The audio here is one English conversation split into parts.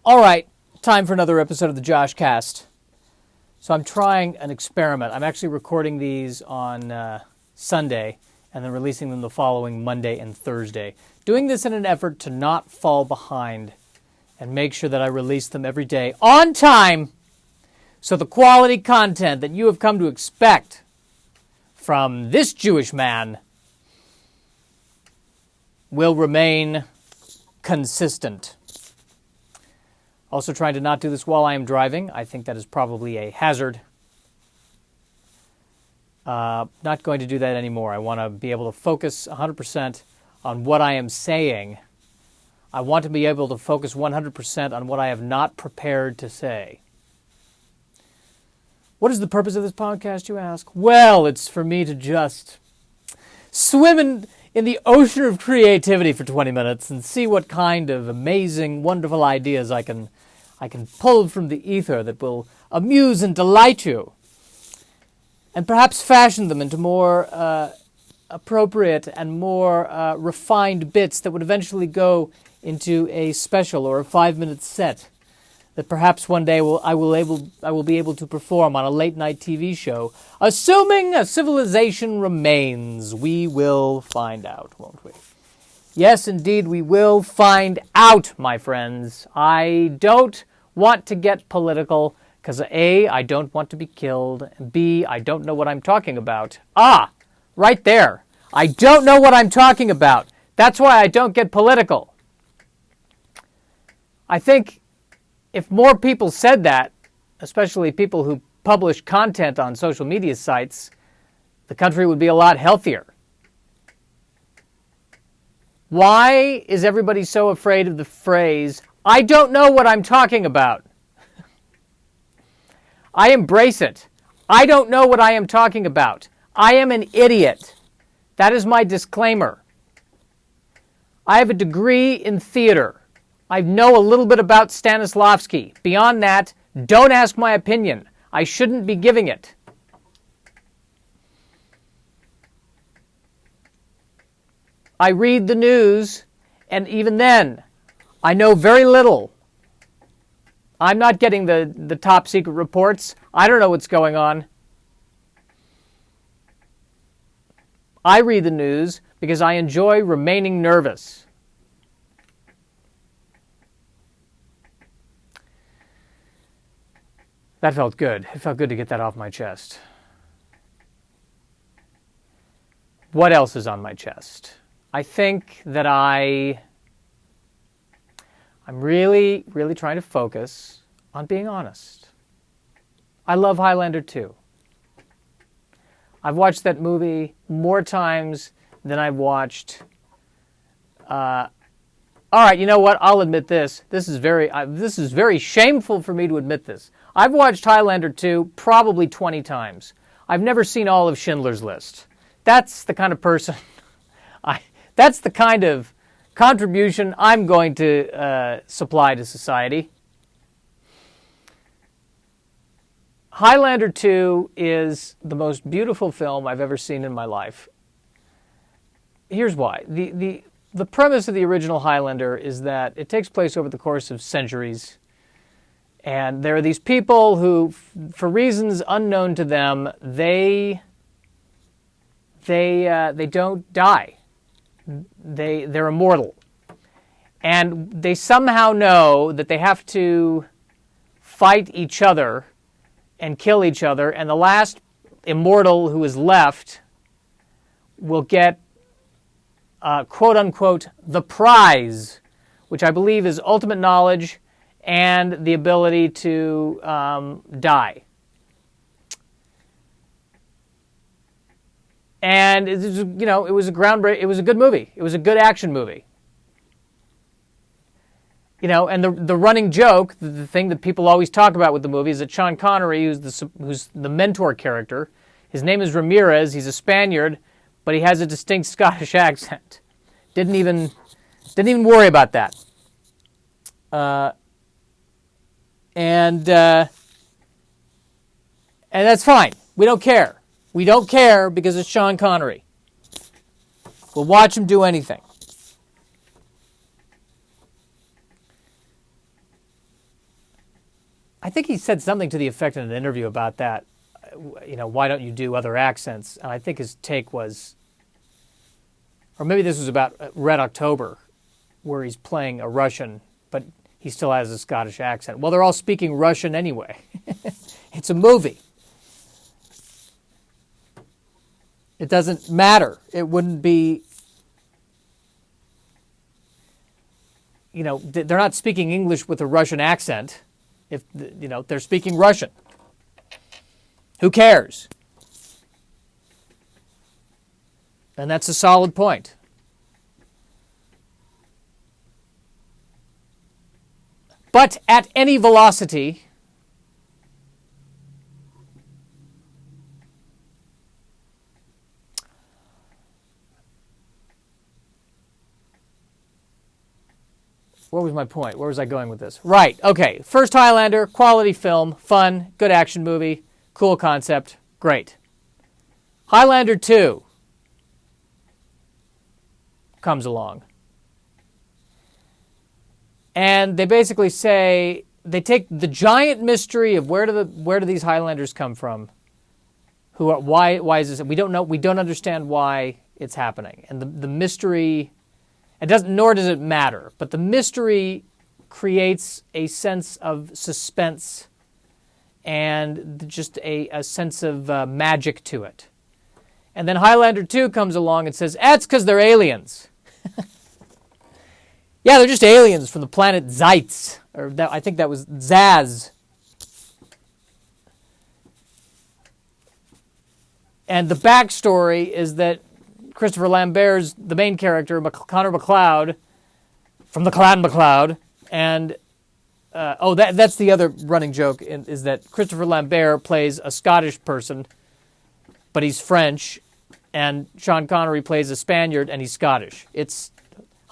All right, time for another episode of the Josh Cast. So I'm trying an experiment. I'm actually recording these on Sunday and then releasing them the following Monday and Thursday. Doing this in an effort to not fall behind and make sure that I release them every day on time, so the quality content that you have come to expect from this Jewish man will remain consistent. Also trying to not do this while I am driving. I think that is probably a hazard. Not going to do that anymore. I want to be able to focus 100% on what I am saying. I want to be able to focus 100% on what I have not prepared to say. What is the purpose of this podcast, you ask? Well, it's for me to just swim in the ocean of creativity for 20 minutes and see what kind of amazing, wonderful ideas I can pull from the ether that will amuse and delight you, and perhaps fashion them into more appropriate and more refined bits that would eventually go into a special or a 5-minute set that perhaps one day I will be able to perform on a late-night TV show. Assuming a civilization remains, we will find out, won't we? Yes, indeed, we will find out, my friends. I don't want to get political because A, I don't want to be killed, and B, I don't know what I'm talking about. Right there. I don't know what I'm talking about. That's why I don't get political. I think if more people said that, especially people who publish content on social media sites, the country would be a lot healthier. Why is everybody so afraid of the phrase, I don't know what I'm talking about? I embrace it. I don't know what I am talking about. I am an idiot. That is my disclaimer. I have a degree in theater. I know a little bit about Stanislavski. Beyond that, don't ask my opinion. I shouldn't be giving it. I read the news, and even then, I know very little. I'm not getting the top secret reports. I don't know what's going on. I read the news because I enjoy remaining nervous. That felt good. It felt good to get that off my chest. What else is on my chest? I think that I'm really, really trying to focus on being honest. I love Highlander 2. I've watched that movie more times than I've watched... all right, you know what? I'll admit this. This is very shameful for me to admit this. I've watched Highlander 2 probably 20 times. I've never seen all of Schindler's List. That's the kind of person... that's the kind of contribution I'm going to supply to society. Highlander 2 is the most beautiful film I've ever seen in my life. Here's why. The premise of the original Highlander is that it takes place over the course of centuries. And there are these people who, for reasons unknown to them, they don't die. They're immortal. And they somehow know that they have to fight each other and kill each other. And the last immortal who is left will get, quote-unquote, the prize, which I believe is ultimate knowledge and the ability to die. And it was a good movie. It was a good action movie. And the running joke, the thing that people always talk about with the movie, is that Sean Connery, who's the mentor character, his name is Ramirez. He's a Spaniard, but he has a distinct Scottish accent. Didn't even worry about that. And that's fine. We don't care. We don't care because it's Sean Connery. We'll watch him do anything. I think he said something to the effect in an interview about that. Why don't you do other accents? And I think his take was, or maybe this was about Red October, where he's playing a Russian, but he still has a Scottish accent. Well, they're all speaking Russian anyway. It's a movie. It doesn't matter. It wouldn't be, they're not speaking English with a Russian accent. If, they're speaking Russian. Who cares? And that's a solid point. But at any velocity, where was my point? Where was I going with this? Right, okay. First Highlander, quality film, fun, good action movie, cool concept, great. Highlander 2 comes along. And they basically say, they take the giant mystery of where do these Highlanders come from? Why is this? We don't know. We don't understand why it's happening. And the mystery, nor does it matter. But the mystery creates a sense of suspense and just a sense of magic to it. And then Highlander 2 comes along and says, that's because they're aliens. Yeah, they're just aliens from the planet Zeitz. I think that was Zaz. And the backstory is that Christopher Lambert's the main character, Connor MacLeod, from the Clan MacLeod. And, that's the other running joke, is that Christopher Lambert plays a Scottish person, but he's French. And Sean Connery plays a Spaniard, and he's Scottish. It's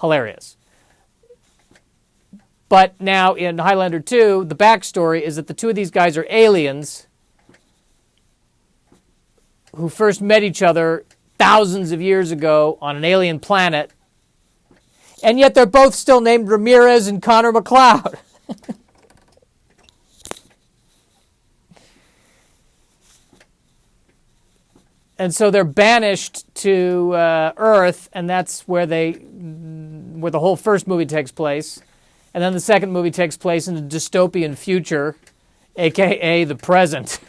hilarious. But now in Highlander 2, the backstory is that the two of these guys are aliens who first met each other thousands of years ago on an alien planet, and yet they're both still named Ramirez and Connor MacLeod. And so they're banished to Earth, and that's where the whole first movie takes place. And then the second movie takes place in a dystopian future, a.k.a. the present.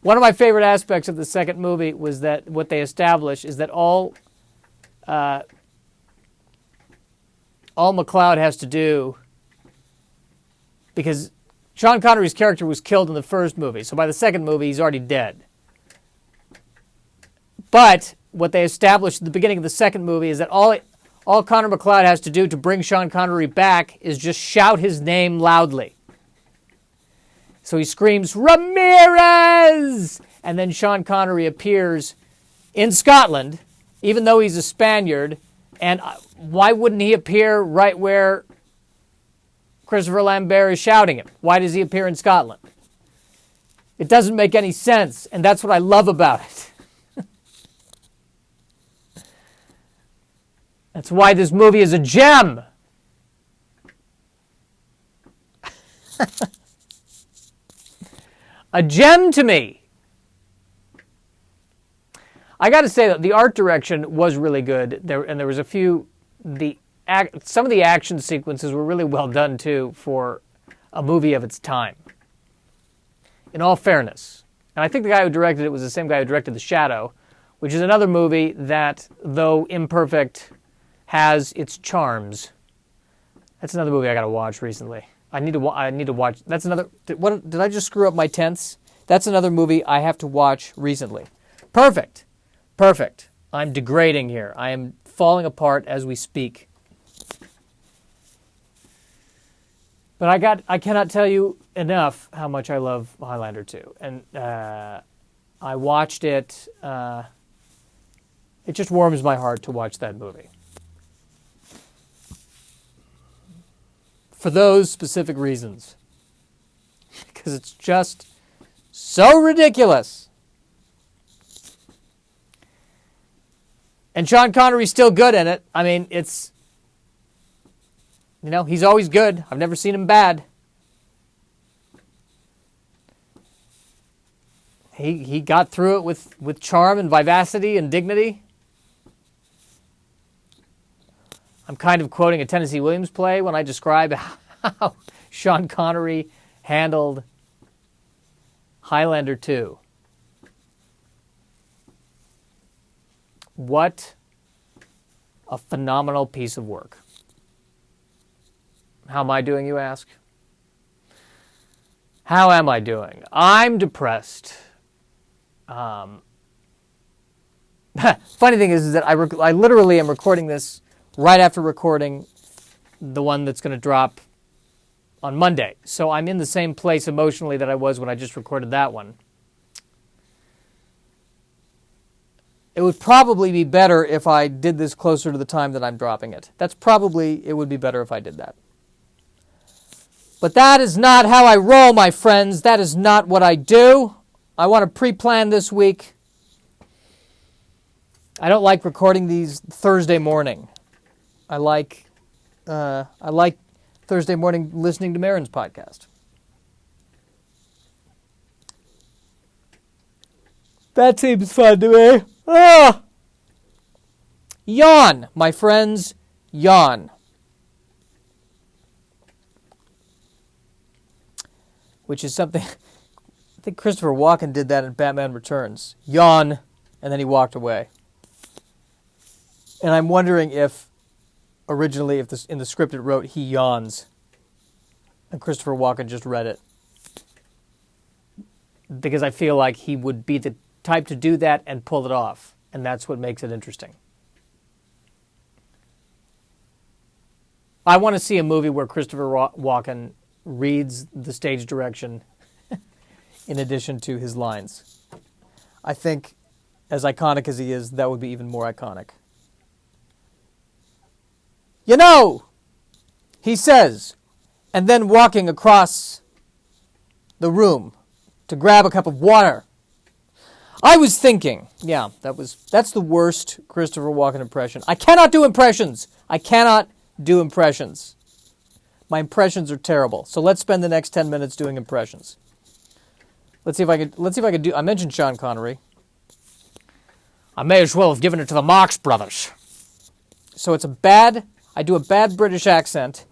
One of my favorite aspects of the second movie was that what they establish is that all MacLeod has to do, because Sean Connery's character was killed in the first movie, so by the second movie he's already dead. But what they established at the beginning of the second movie is that all Connor MacLeod has to do to bring Sean Connery back is just shout his name loudly. So he screams, Ramirez! And then Sean Connery appears in Scotland, even though he's a Spaniard. And why wouldn't he appear right where Christopher Lambert is shouting him? Why does he appear in Scotland? It doesn't make any sense, and that's what I love about it. That's why this movie is a gem. A gem to me. I got to say that the art direction was really good. There was a few. Some of the action sequences were really well done too for a movie of its time. In all fairness, and I think the guy who directed it was the same guy who directed The Shadow, which is another movie that, though imperfect, has its charms. That's another movie I got to watch recently. I need to watch. That's another. Did I just screw up my tense? That's another movie I have to watch recently. Perfect. I'm degrading here. I am falling apart as we speak. But I cannot tell you enough how much I love Highlander 2. And I watched it. It just warms my heart to watch that movie. For those specific reasons. Because it's just so ridiculous. And Sean Connery's still good in it. I mean, it's, he's always good. I've never seen him bad. he got through it with charm and vivacity and dignity. I'm kind of quoting a Tennessee Williams play when I describe how Sean Connery handled Highlander 2. What a phenomenal piece of work. How am I doing, you ask? How am I doing? I'm depressed. Funny thing is that I literally am recording this right after recording the one that's going to drop on Monday. So I'm in the same place emotionally that I was when I just recorded that one. It would probably be better if I did this closer to the time that I'm dropping it. It would be better if I did that. But that is not how I roll, my friends. That is not what I do. I want to pre-plan this week. I don't like recording these Thursday morning. I like Thursday morning listening to Marin's podcast. That seems fun to me. Ah! Yawn, my friends, yawn. Which is something, I think Christopher Walken did that in Batman Returns. Yawn, and then he walked away. And I'm wondering if, originally, in the script it wrote, he yawns. And Christopher Walken just read it. Because I feel like he would be the type to do that and pull it off. And that's what makes it interesting. I want to see a movie where Christopher Walken reads the stage direction in addition to his lines. I think, as iconic as he is, that would be even more iconic. You know, he says, and then walking across the room to grab a cup of water. I was thinking, yeah, that's the worst Christopher Walken impression. I cannot do impressions. My impressions are terrible. So let's spend the next 10 minutes doing impressions. Let's see if I could do. I mentioned Sean Connery. I may as well have given it to the Marx Brothers. So I do a bad British accent,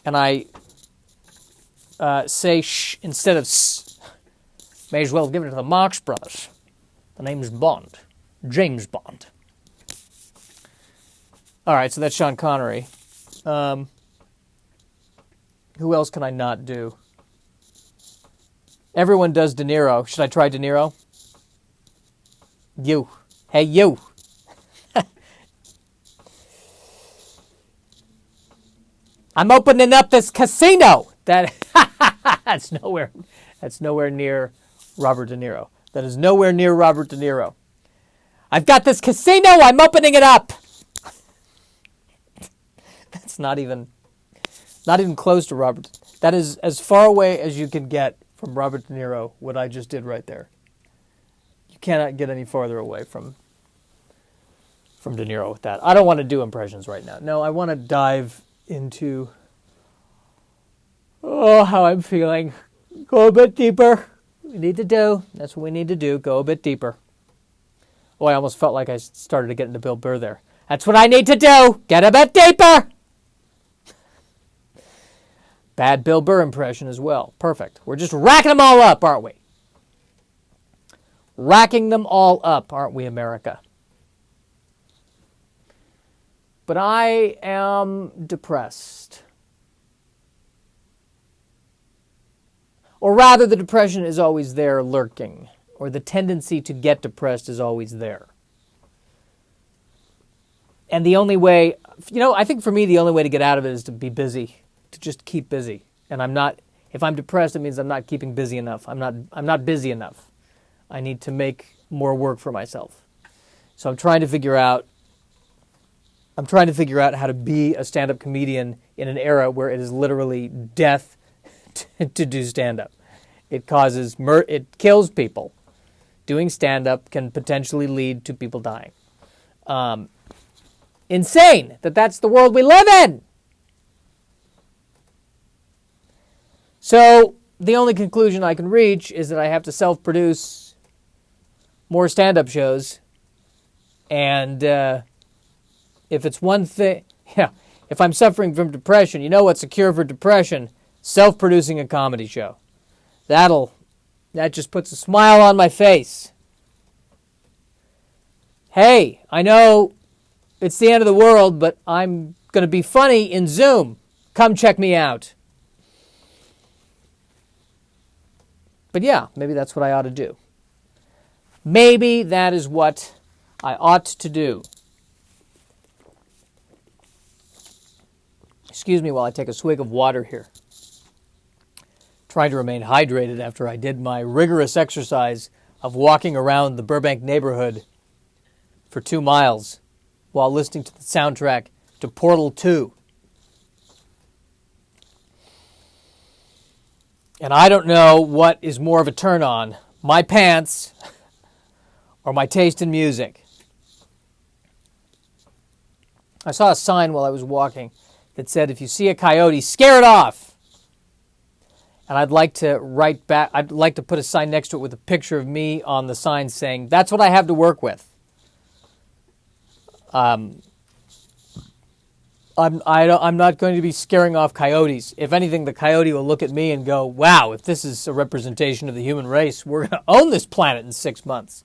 and I say sh instead of s. May as well have given it to the Marx Brothers. The name's Bond. James Bond. All right, so that's Sean Connery. Who else can I not do? Everyone does De Niro. Should I try De Niro? You. Hey, you. I'm opening up this casino. That's nowhere near Robert De Niro. That is nowhere near Robert De Niro. I've got this casino. I'm opening it up. That's not even close to Robert. That is as far away as you can get from Robert De Niro, what I just did right there. You cannot get any farther away from De Niro with that. I don't want to do impressions right now. No, I want to dive into how I'm feeling. Go a bit deeper. That's what we need to do. Go a bit deeper. Oh, I almost felt like I started to get into Bill Burr there. That's what I need to do. Get a bit deeper. Bad Bill Burr impression as well. Perfect. We're just racking them all up, aren't we? Racking them all up, aren't we, America? But I am depressed. Or rather, the depression is always there lurking. Or the tendency to get depressed is always there. And the only way, I think for me, the only way to get out of it is to be busy. To just keep busy. And if I'm depressed, it means I'm not keeping busy enough. I'm not busy enough. I need to make more work for myself. So I'm trying to figure out how to be a stand-up comedian in an era where it is literally death to do stand-up. It kills people. Doing stand-up can potentially lead to people dying. Insane that that's the world we live in. So the only conclusion I can reach is that I have to self-produce more stand-up shows. And if it's one thing, if I'm suffering from depression, you know what's a cure for depression? Self-producing a comedy show. That just puts a smile on my face. Hey, I know it's the end of the world, but I'm going to be funny in Zoom. Come check me out. But yeah, maybe that's what I ought to do. Maybe that is what I ought to do. Excuse me while I take a swig of water here. Trying to remain hydrated after I did my rigorous exercise of walking around the Burbank neighborhood for 2 miles while listening to the soundtrack to Portal 2. And I don't know what is more of a turn on, my pants or my taste in music. I saw a sign while I was walking that said, if you see a coyote, scare it off. And I'd like to write back, I'd like to put a sign next to it with a picture of me on the sign saying, that's what I have to work with. I'm not going to be scaring off coyotes. If anything, the coyote will look at me and go, wow, if this is a representation of the human race, we're going to own this planet in 6 months.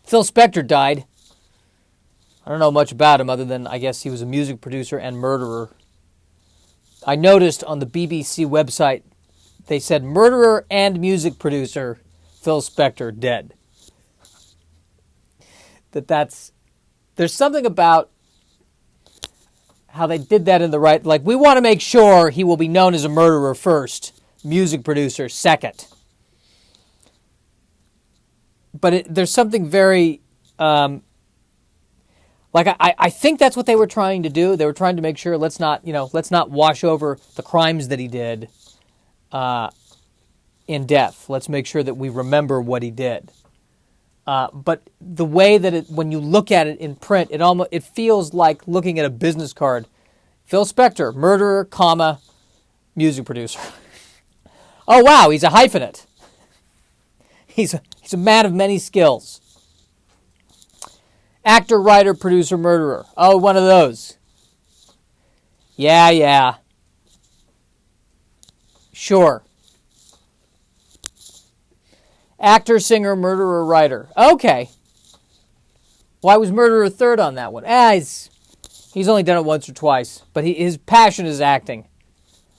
Phil Spector died. I don't know much about him other than I guess he was a music producer and murderer. I noticed on the BBC website they said murderer and music producer Phil Spector dead. There's something about how they did that in the right, like we want to make sure he will be known as a murderer first, music producer second. But there's something very, I think that's what they were trying to do. They were trying to make sure let's not wash over the crimes that he did in death. Let's make sure that we remember what he did. But the way that when you look at it in print, it feels like looking at a business card. Phil Spector, murderer, comma, music producer. Oh wow, he's a hyphenate. He's a man of many skills. Actor, writer, producer, murderer. Oh, one of those. Yeah. Sure. Actor, singer, murderer, writer. Okay. Why was murderer third on that one? He's only done it once or twice, but his passion is acting.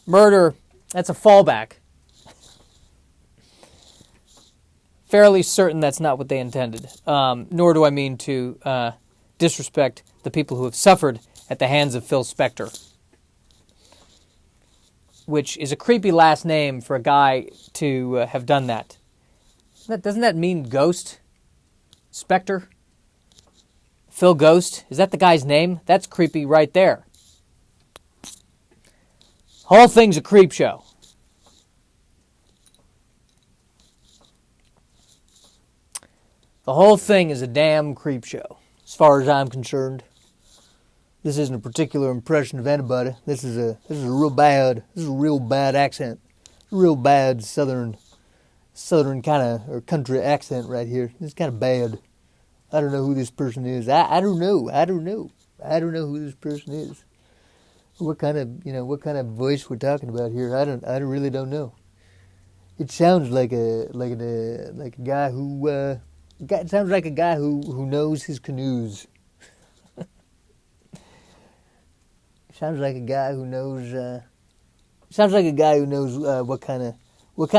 Murder, that's a fallback. Fairly certain that's not what they intended. Nor do I mean to disrespect the people who have suffered at the hands of Phil Spector, which is a creepy last name for a guy to have done that. Doesn't that mean ghost? Spector? Phil Ghost? Is that the guy's name? That's creepy right there. Whole thing's a creep show. The whole thing is a damn creep show, as far as I'm concerned. This isn't a particular impression of anybody. This is a real bad accent. Real bad southern kind of, or country accent right here. It's kind of bad. I don't know who this person is. I don't know. I don't know who this person is. What kind of voice we're talking about here? I really don't know. It sounds like a guy who. It sounds like a guy who knows his canoes. Sounds like a guy who knows. Sounds like a guy who knows what kind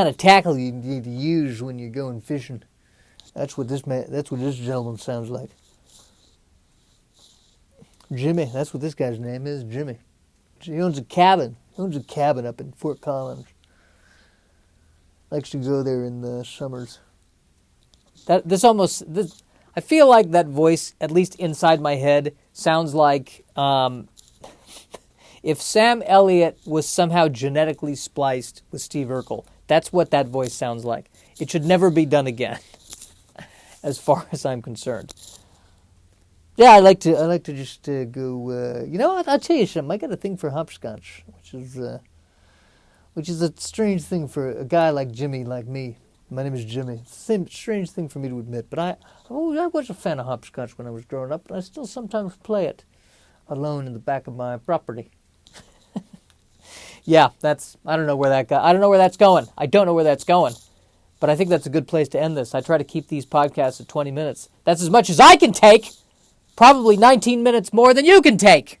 of tackle you need to use when you're going fishing. That's what this gentleman sounds like. Jimmy. That's what this guy's name is. Jimmy. He owns a cabin. Up in Fort Collins. Likes to go there in the summers. I feel like that voice, at least inside my head, sounds like if Sam Elliott was somehow genetically spliced with Steve Urkel. That's what that voice sounds like. It should never be done again, as far as I'm concerned. Yeah, I like to just go. You know what? I'll tell you something. I got a thing for hopscotch, which is which is a strange thing for a guy like Jimmy, like me. My name is Jimmy. It's the same strange thing for me to admit, but I was a fan of hopscotch when I was growing up, and I still sometimes play it alone in the back of my property. Yeah, I don't know where that's going. I don't know where that's going. But I think that's a good place to end this. I try to keep these podcasts at 20 minutes. That's as much as I can take. Probably 19 minutes more than you can take.